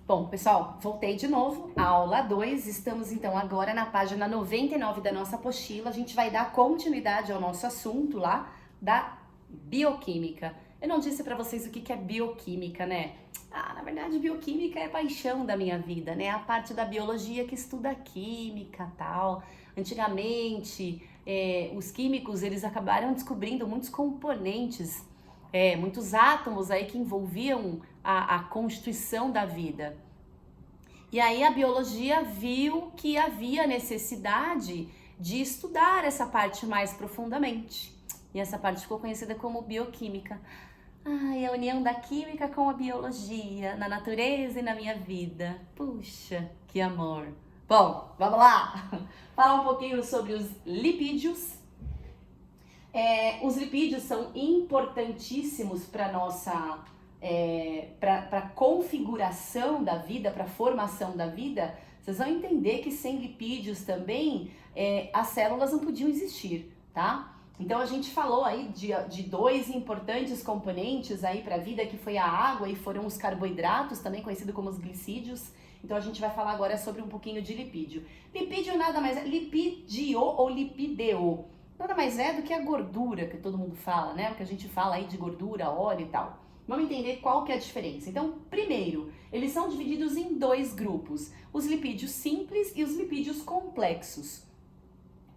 Bom, pessoal, voltei de novo, aula 2. Estamos então agora na página 99 da nossa apostila. A gente vai dar continuidade ao nosso assunto lá da bioquímica. Eu não disse pra vocês o que é bioquímica, né? Na verdade, bioquímica é a paixão da minha vida, né? A parte da biologia que estuda a química, tal. Antigamente, os químicos, eles acabaram descobrindo muitos componentes, muitos átomos aí que envolviam a constituição da vida. E aí a biologia viu que havia necessidade de estudar essa parte mais profundamente. E essa parte ficou conhecida como bioquímica. Ai, a união da química com a biologia, na natureza e na minha vida. Puxa, que amor. Bom, vamos lá. Falar um pouquinho sobre os lipídios. Os lipídios são importantíssimos para nossa para a configuração da vida, para a formação da vida. Vocês vão entender que sem lipídios também as células não podiam existir, tá? Então a gente falou aí de dois importantes componentes aí para a vida, que foi a água e foram os carboidratos, também conhecido como os glicídios. Então a gente vai falar agora sobre um pouquinho de lipídio. Lipídio nada mais é, lipidio ou lipideo, nada mais é do que a gordura que todo mundo fala, né? O que a gente fala aí de gordura, óleo e tal. Vamos entender qual que é a diferença. Então, primeiro, eles são divididos em dois grupos, os lipídios simples e os lipídios complexos.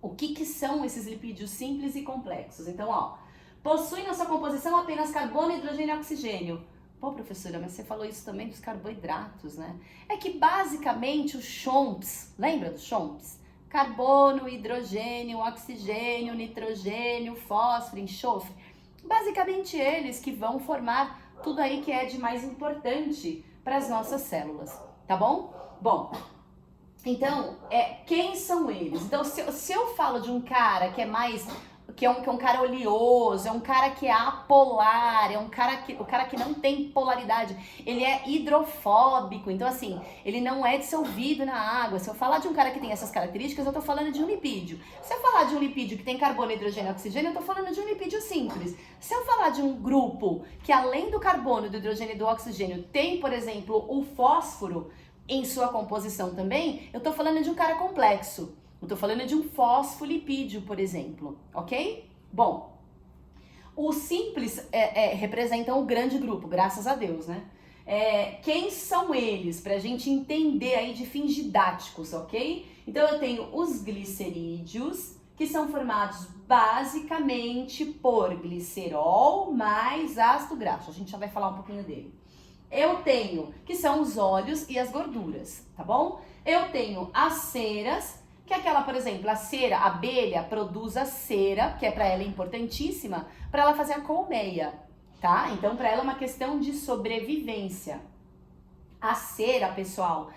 O que são esses lipídios simples e complexos? Então, possuem na sua composição apenas carbono, hidrogênio e oxigênio. Pô, professora, mas você falou isso também dos carboidratos, né? É que basicamente os CHOMPs, lembra dos CHOMPs? Carbono, hidrogênio, oxigênio, nitrogênio, fósforo, enxofre. Basicamente eles que vão formar tudo aí que é de mais importante para as nossas células, tá bom? Bom, então, quem são eles? Então, se eu falo de um cara que é mais, que é um cara oleoso, é um cara que é apolar, o cara que não tem polaridade, ele é hidrofóbico, então assim, ele não é dissolvido na água. Se eu falar de um cara que tem essas características, eu tô falando de um lipídio. Se eu falar de um lipídio que tem carbono, hidrogênio e oxigênio, eu tô falando de um lipídio simples. Se eu falar de um grupo que além do carbono, do hidrogênio e do oxigênio tem, por exemplo, o fósforo em sua composição também, eu tô falando de um cara complexo. Eu tô falando de um fosfolipídio, por exemplo, ok? Bom, os simples representam o grande grupo, graças a Deus, né? Quem são eles? Pra gente entender aí de fins didáticos, ok? Então eu tenho os glicerídeos, que são formados basicamente por glicerol mais ácido graxo. A gente já vai falar um pouquinho dele. Eu tenho, que são os óleos e as gorduras, tá bom? Eu tenho as ceras, que é aquela, por exemplo, a cera, a abelha produz a cera, que para ela é importantíssima, para ela fazer a colmeia, tá? Então, para ela é uma questão de sobrevivência. A cera, pessoal,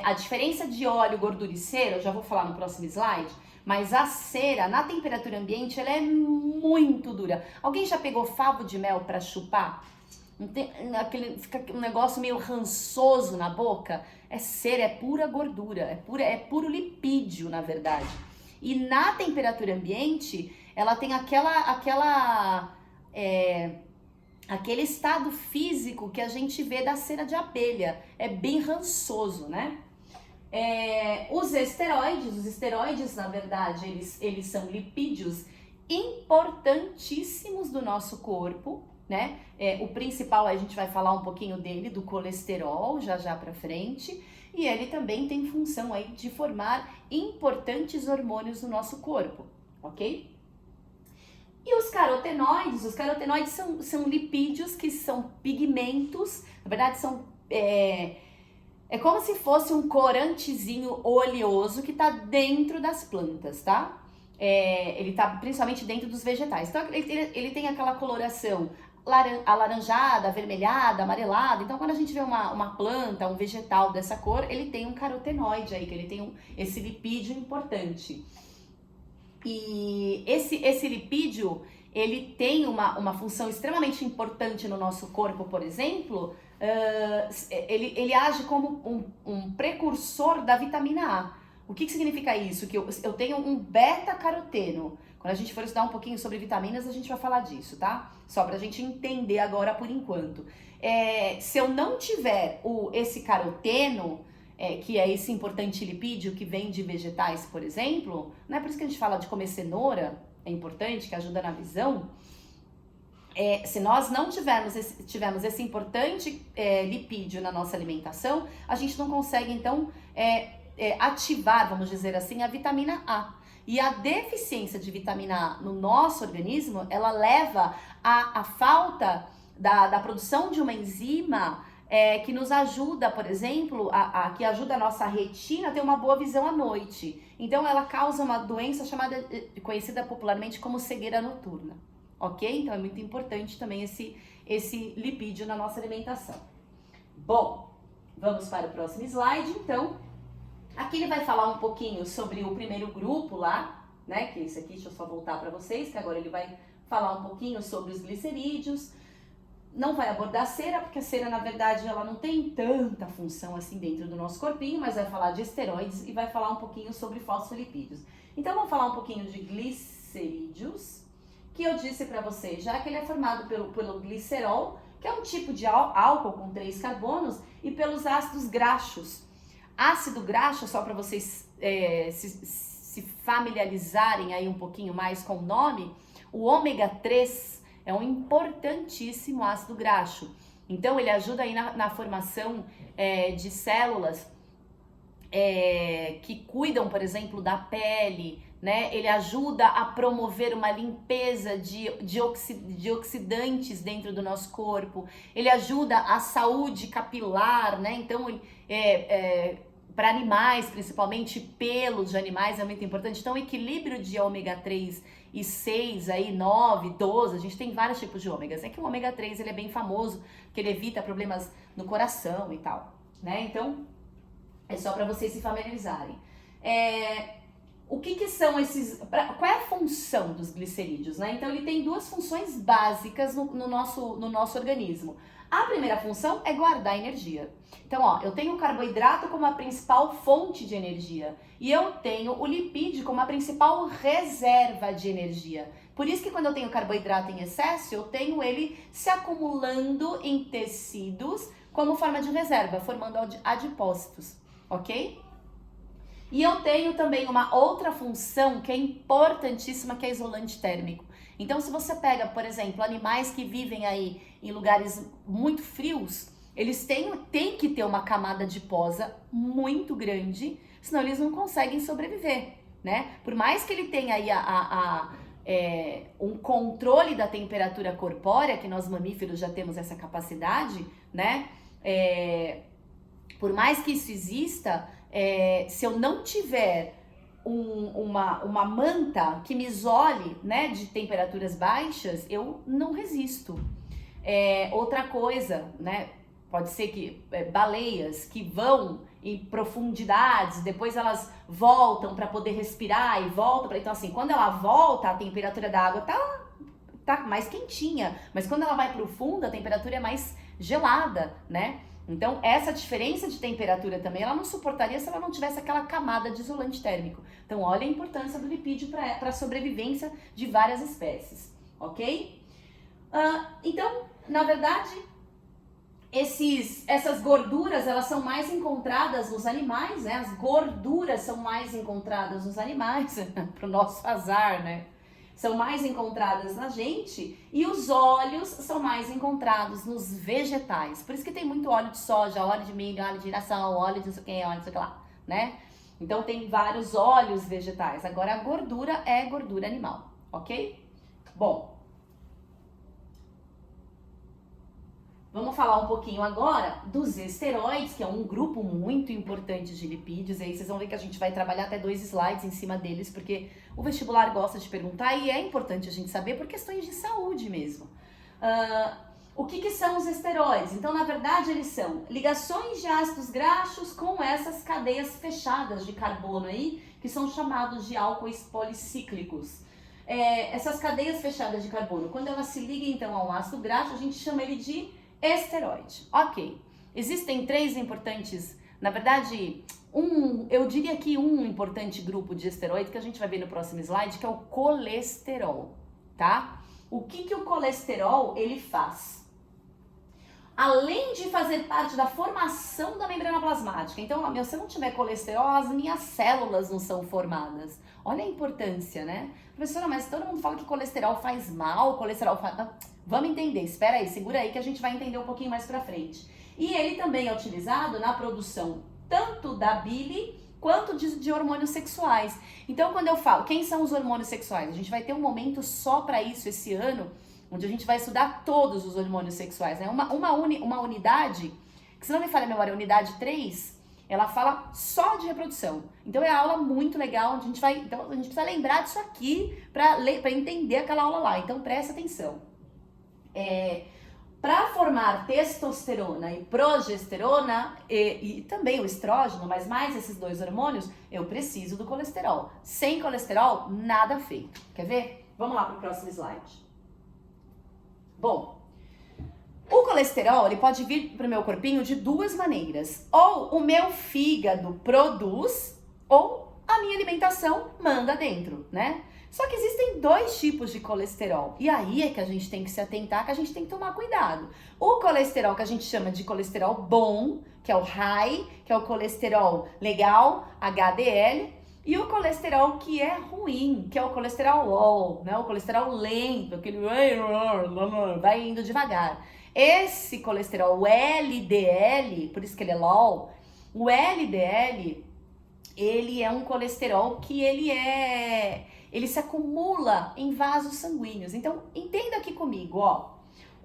a diferença de óleo, gordura e cera, eu já vou falar no próximo slide, mas a cera, na temperatura ambiente, ela é muito dura. Alguém já pegou favo de mel para chupar? Não tem fica um negócio meio rançoso na boca? É cera, é pura gordura, é puro lipídio, na verdade. E na temperatura ambiente, ela tem aquele estado físico que a gente vê da cera de abelha. É bem rançoso, né? Os esteroides, na verdade, eles são lipídios importantíssimos do nosso corpo, né? O principal, a gente vai falar um pouquinho dele, do colesterol, já pra frente, e ele também tem função aí de formar importantes hormônios no nosso corpo, ok? E os carotenoides são lipídios que são pigmentos, na verdade é como se fosse um corantezinho oleoso que tá dentro das plantas, tá? Ele tá principalmente dentro dos vegetais, então ele tem aquela coloração alaranjada, avermelhada, amarelada. Então quando a gente vê uma planta, um vegetal dessa cor, ele tem um carotenoide aí, que ele tem esse lipídio importante. E esse lipídio, ele tem uma função extremamente importante no nosso corpo, por exemplo, ele age como um precursor da vitamina A. O que significa isso? Que eu tenho um beta-caroteno. Quando a gente for estudar um pouquinho sobre vitaminas, a gente vai falar disso, tá? Só pra gente entender agora por enquanto. Se eu não tiver esse caroteno, que é esse importante lipídio que vem de vegetais, por exemplo, né? Por isso que a gente fala de comer cenoura, é importante, que ajuda na visão. Se nós não tivermos esse importante lipídio na nossa alimentação, a gente não consegue, então, ativar, vamos dizer assim, a vitamina A. E a deficiência de vitamina A no nosso organismo, ela leva à falta da produção de uma enzima que nos ajuda, por exemplo, que ajuda a nossa retina a ter uma boa visão à noite. Então, ela causa uma doença conhecida popularmente como cegueira noturna. Ok? Então é muito importante também esse lipídio na nossa alimentação. Bom, vamos para o próximo slide, então. Aqui ele vai falar um pouquinho sobre o primeiro grupo lá, né? Que é esse aqui, deixa eu só voltar para vocês, que agora ele vai falar um pouquinho sobre os glicerídeos. Não vai abordar a cera, porque a cera, na verdade, ela não tem tanta função assim dentro do nosso corpinho, mas vai falar de esteroides e vai falar um pouquinho sobre fosfolipídios. Então vamos falar um pouquinho de glicerídeos, que eu disse para vocês, já que ele é formado pelo glicerol, que é um tipo de álcool com 3 carbonos, e pelos ácidos graxos. Ácido graxo, só para vocês se familiarizarem aí um pouquinho mais com o nome, o ômega 3 é um importantíssimo ácido graxo. Então ele ajuda aí na formação de células que cuidam, por exemplo, da pele, né? Ele ajuda a promover uma limpeza de oxidantes dentro do nosso corpo. Ele ajuda a saúde capilar, né? Então, para animais, principalmente pelos de animais, é muito importante. Então, o equilíbrio de ômega 3 e 6, aí, 9, 12, a gente tem vários tipos de ômegas. É que o ômega 3 ele é bem famoso, porque ele evita problemas no coração e tal, né? Então, é só para vocês se familiarizarem. O que são esses... Qual é a função dos glicerídeos, né? Então, ele tem 2 funções básicas no nosso organismo. A primeira função é guardar energia. Então, ó, eu tenho o carboidrato como a principal fonte de energia. E eu tenho o lipídio como a principal reserva de energia. Por isso que quando eu tenho carboidrato em excesso, eu tenho ele se acumulando em tecidos como forma de reserva, formando adipócitos, ok? E eu tenho também uma outra função que é importantíssima, que é isolante térmico. Então, se você pega, por exemplo, animais que vivem aí em lugares muito frios, eles têm que ter uma camada adiposa muito grande, senão eles não conseguem sobreviver, né? Por mais que ele tenha aí um controle da temperatura corpórea, que nós mamíferos já temos essa capacidade, né? Por mais que isso exista, se eu não tiver uma manta que me isole, né, de temperaturas baixas, eu não resisto. Outra coisa, né, pode ser que baleias que vão em profundidades, depois elas voltam para poder respirar e voltam. Então assim, quando ela volta, a temperatura da água tá mais quentinha, mas quando ela vai pro fundo, a temperatura é mais gelada, né? Então, essa diferença de temperatura também, ela não suportaria se ela não tivesse aquela camada de isolante térmico. Então, olha a importância do lipídio para a sobrevivência de várias espécies, ok? Então, na verdade, essas gorduras, elas são mais encontradas nos animais, né? As gorduras são mais encontradas nos animais, pro nosso azar, né? São mais encontradas na gente, e os óleos são mais encontrados nos vegetais. Por isso que tem muito óleo de soja, óleo de milho, óleo de girassol, óleo de não sei o que, óleo de não sei o que lá, né? Então tem vários óleos vegetais. Agora a gordura é gordura animal, ok? Bom, vamos falar um pouquinho agora dos esteroides, que é um grupo muito importante de lipídios. E aí vocês vão ver que a gente vai trabalhar até 2 slides em cima deles, porque o vestibular gosta de perguntar e é importante a gente saber por questões de saúde mesmo. O que são os esteroides? Então, na verdade, eles são ligações de ácidos graxos com essas cadeias fechadas de carbono aí, que são chamados de álcoois policíclicos. Essas cadeias fechadas de carbono, quando elas se ligam então a um ácido graxo, a gente chama ele de esteroide. Ok, existem 3 importantes, na verdade, Eu diria que um importante grupo de esteroide que a gente vai ver no próximo slide, que é o colesterol, tá? O que o colesterol ele faz? Além de fazer parte da formação da membrana plasmática, então, se eu não tiver colesterol, as minhas células não são formadas. Olha a importância, né? Professora, mas todo mundo fala que colesterol faz mal, colesterol faz... Vamos entender, espera aí, segura aí que a gente vai entender um pouquinho mais pra frente. E ele também é utilizado na produção tanto da bile quanto de hormônios sexuais. Então, quando eu falo, quem são os hormônios sexuais? A gente vai ter um momento só para isso esse ano, onde a gente vai estudar todos os hormônios sexuais, né? Uma unidade, que se não me falha a memória, a unidade 3, ela fala só de reprodução. Então, é a aula muito legal, onde a gente vai... Então, a gente precisa lembrar disso aqui para entender aquela aula lá. Então, presta atenção. Para formar testosterona e progesterona e também o estrógeno, mas mais esses dois hormônios, eu preciso do colesterol. Sem colesterol, nada feito. Quer ver? Vamos lá para o próximo slide. Bom, o colesterol ele pode vir para o meu corpinho de duas maneiras. Ou o meu fígado produz, ou a minha alimentação manda dentro, né? Só que existem dois tipos de colesterol. E aí é que a gente tem que se atentar, que a gente tem que tomar cuidado. O colesterol que a gente chama de colesterol bom, que é o high, que é o colesterol legal, HDL, e o colesterol que é ruim, que é o colesterol low, né? O colesterol lento, aquele vai indo devagar. Esse colesterol, o LDL, por isso que ele é low, o LDL, ele é um colesterol que ele se acumula em vasos sanguíneos. Então, entenda aqui comigo, ó.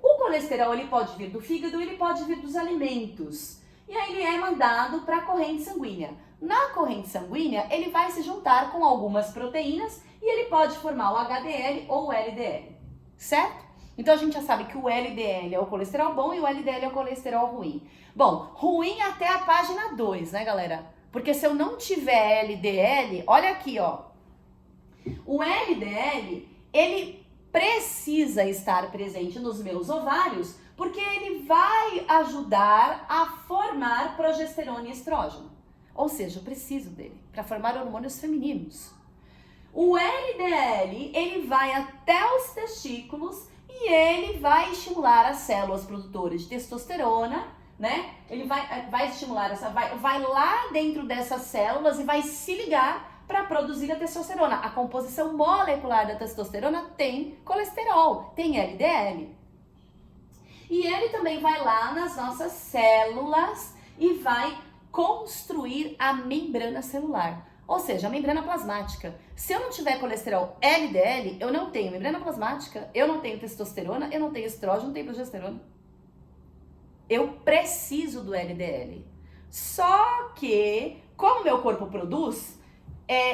O colesterol, ele pode vir do fígado, ele pode vir dos alimentos. E aí ele é mandado para a corrente sanguínea. Na corrente sanguínea, ele vai se juntar com algumas proteínas e ele pode formar o HDL ou o LDL, certo? Então a gente já sabe que o LDL é o colesterol bom e o LDL é o colesterol ruim. Bom, ruim até a página 2, né, galera? Porque se eu não tiver LDL, olha aqui, ó. O LDL, ele precisa estar presente nos meus ovários porque ele vai ajudar a formar progesterona e estrógeno. Ou seja, eu preciso dele para formar hormônios femininos. O LDL, ele vai até os testículos e ele vai estimular as células produtoras de testosterona, né? Ele vai estimular vai lá dentro dessas células e vai se ligar para produzir a testosterona. A composição molecular da testosterona tem colesterol, tem LDL. E ele também vai lá nas nossas células e vai construir a membrana celular. Ou seja, a membrana plasmática. Se eu não tiver colesterol LDL, eu não tenho membrana plasmática, eu não tenho testosterona, eu não tenho estrógeno, não tenho progesterona. Eu preciso do LDL. Só que, como meu corpo produz,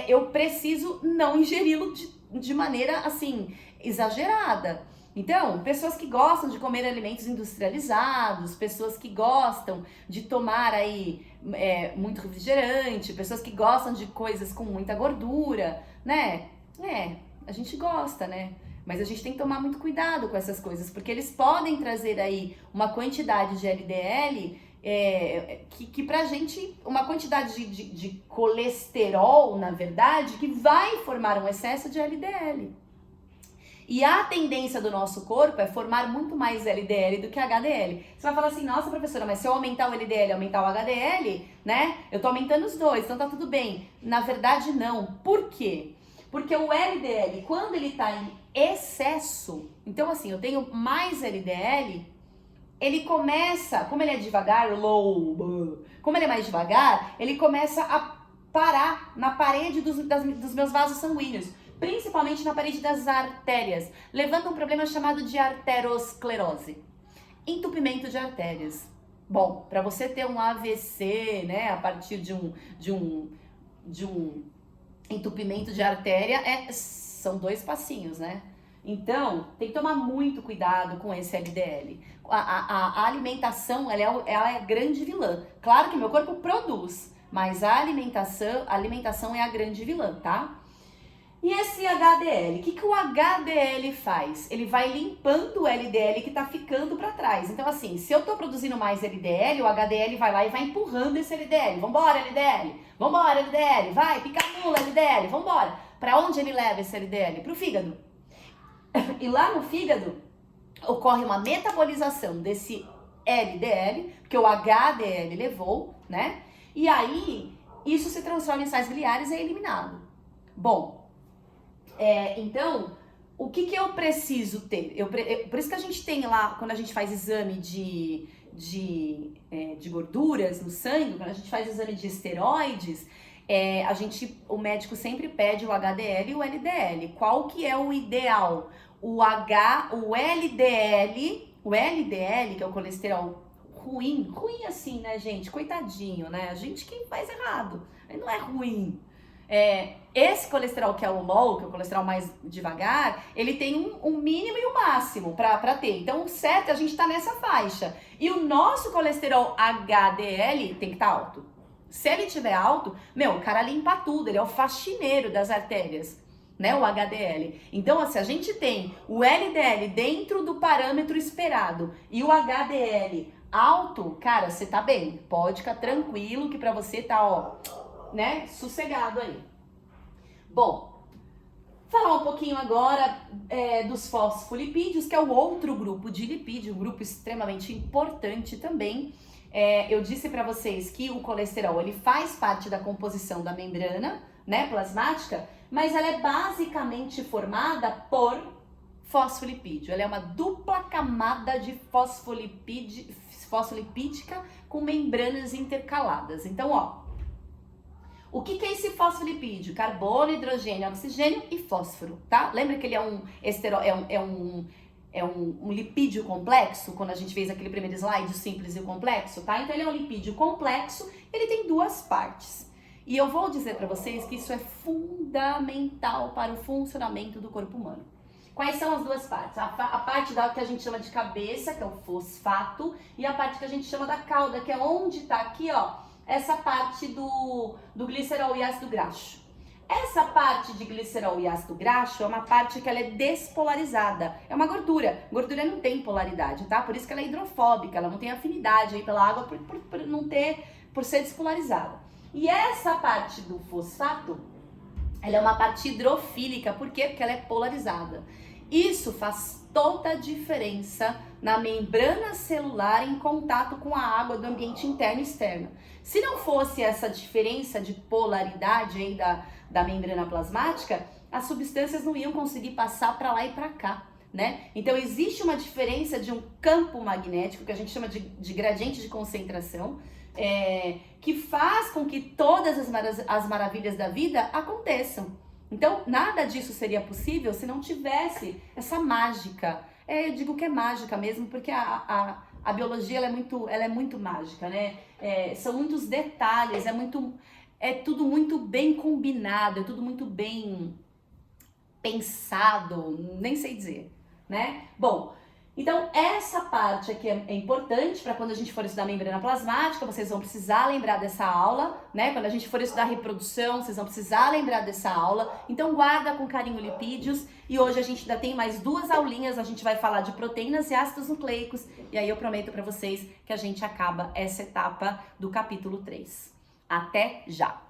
eu preciso não ingeri-lo de maneira, assim, exagerada. Então, pessoas que gostam de comer alimentos industrializados, pessoas que gostam de tomar aí muito refrigerante, pessoas que gostam de coisas com muita gordura, né? A gente gosta, né? Mas a gente tem que tomar muito cuidado com essas coisas, porque eles podem trazer aí uma quantidade de LDL que pra gente, uma quantidade de colesterol, na verdade, que vai formar um excesso de LDL. E a tendência do nosso corpo é formar muito mais LDL do que HDL. Você vai falar assim, nossa professora, mas se eu aumentar o LDL e aumentar o HDL, né? Eu tô aumentando os dois, então tá tudo bem. Na verdade não. Por quê? Porque o LDL, quando ele tá em excesso, então assim, eu tenho mais LDL, ele começa, como ele é devagar, como ele é mais devagar, ele começa a parar na parede dos meus vasos sanguíneos, principalmente na parede das artérias, levando a um problema chamado de arteriosclerose, entupimento de artérias. Bom, para você ter um AVC, né, a partir de um entupimento de artéria, são 2 passinhos, né? Então, tem que tomar muito cuidado com esse LDL. A alimentação, ela é a grande vilã. Claro que meu corpo produz, mas a alimentação é a grande vilã, tá? E esse HDL, o que o HDL faz? Ele vai limpando o LDL que tá ficando para trás. Então assim, se eu tô produzindo mais LDL, o HDL vai lá e vai empurrando esse LDL. Vambora, LDL! Vambora, LDL! Vai, pica a mula, LDL! Vambora! Para onde ele leva esse LDL? Pro fígado. E lá no fígado ocorre uma metabolização desse LDL, que o HDL levou, né? E aí, isso se transforma em sais biliares e é eliminado. Bom, então, o que eu preciso ter? Por isso que a gente tem lá, quando a gente faz exame de gorduras no sangue, quando a gente faz exame de esteroides, o médico sempre pede o HDL e o LDL. Qual que é o ideal? O LDL, que é o colesterol ruim assim, né, gente? Coitadinho, né? A gente que faz errado, ele não é ruim. Esse colesterol que é o LOL, que é o colesterol mais devagar, ele tem um mínimo e um máximo pra ter. Então, o certo é a gente tá nessa faixa. E o nosso colesterol HDL tem que estar alto. Se ele estiver alto, o cara limpa tudo, ele é o faxineiro das artérias, né, o HDL. Então, se a gente tem o LDL dentro do parâmetro esperado e o HDL alto, cara, você tá bem. Pode ficar tranquilo que pra você tá, né, sossegado aí. Bom, falar um pouquinho agora dos fosfolipídios, que é o outro grupo de lipídio, um grupo extremamente importante também. Eu disse para vocês que o colesterol ele faz parte da composição da membrana, né, plasmática, mas ela é basicamente formada por fosfolipídio. Ela é uma dupla camada de fosfolipídica com membranas intercaladas. Então, o que é esse fosfolipídio? Carbono, hidrogênio, oxigênio e fósforo, tá? Lembra que ele é um lipídio complexo, quando a gente fez aquele primeiro slide, o simples e o complexo, tá? Então ele é um lipídio complexo, ele tem duas partes. E eu vou dizer para vocês que isso é fundamental para o funcionamento do corpo humano. Quais são as duas partes? A parte que a gente chama de cabeça, que é o fosfato, e a parte que a gente chama da cauda, que é onde tá aqui, essa parte do glicerol e ácido graxo. Essa parte de glicerol e ácido graxo é uma parte que ela é despolarizada. É uma gordura. Gordura não tem polaridade, tá? Por isso que ela é hidrofóbica, ela não tem afinidade aí pela água por ser despolarizada. E essa parte do fosfato, ela é uma parte hidrofílica. Por quê? Porque ela é polarizada. Isso faz toda a diferença na membrana celular em contato com a água do ambiente interno e externo. Se não fosse essa diferença de polaridade aí da membrana plasmática, as substâncias não iam conseguir passar para lá e para cá, né? Então existe uma diferença de um campo magnético, que a gente chama de gradiente de concentração, que faz com que todas as maravilhas da vida aconteçam. Então, nada disso seria possível se não tivesse essa mágica. Eu digo que é mágica mesmo, porque a biologia ela é muito mágica, né? São muitos detalhes, é tudo muito bem combinado, é tudo muito bem pensado, nem sei dizer, né? Bom, então essa parte aqui é importante para quando a gente for estudar membrana plasmática, vocês vão precisar lembrar dessa aula, né? Quando a gente for estudar reprodução, vocês vão precisar lembrar dessa aula. Então guarda com carinho lipídios, e hoje a gente ainda tem mais 2 aulinhas, a gente vai falar de proteínas e ácidos nucleicos, e aí eu prometo para vocês que a gente acaba essa etapa do capítulo 3. Até já!